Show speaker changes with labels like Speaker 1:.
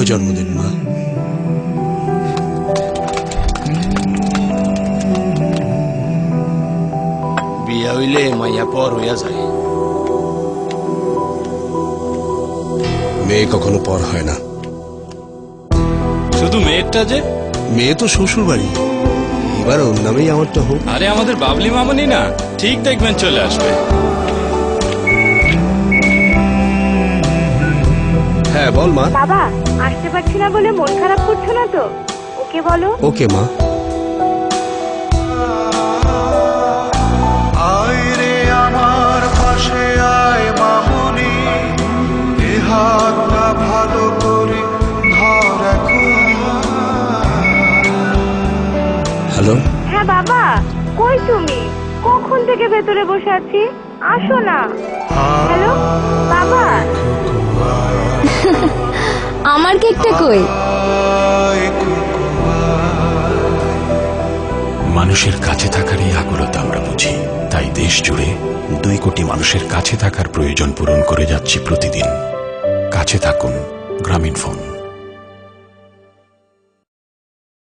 Speaker 1: জন্মদিন মা। বিয়া হইলে মাইয়া পর হইয়া যায়, মেয়ে কখনো পর হয় না।
Speaker 2: শুধু মেয়েরটা যে,
Speaker 1: মেয়ে তো শ্বশুর বাড়ি, এবার ওর নামেই আমারটা হোক।
Speaker 2: আরে আমাদের বাবলি মামনি না, ঠিক দেখবেন চলে আসবে।
Speaker 1: হ্যাঁ বল মা।
Speaker 3: বাবা আসতে পারছি না বলে মন খারাপ করছো না তো? ওকে বলো।
Speaker 1: ওকে মা।
Speaker 4: আয় রে আমার পাশে আয় মামুনি, এ হাতটা ভালো করে ধর এখন।
Speaker 1: হ্যালো।
Speaker 3: হ্যাঁ বাবা, কই তুমি? কখন থেকে ভেতরে বসে আছি, আসো না। হ্যালো বাবা।
Speaker 5: আমার কেকটা কই?
Speaker 6: মানুষের কাছে থাকারই আকুলতা আমরা বুঝি, তাই দেশ জুড়ে 2 কোটি মানুষের কাছে থাকার প্রয়োজন পূরণ করে যাচ্ছি প্রতিদিন। কাছে থাকুন, গ্রামীণ ফোন।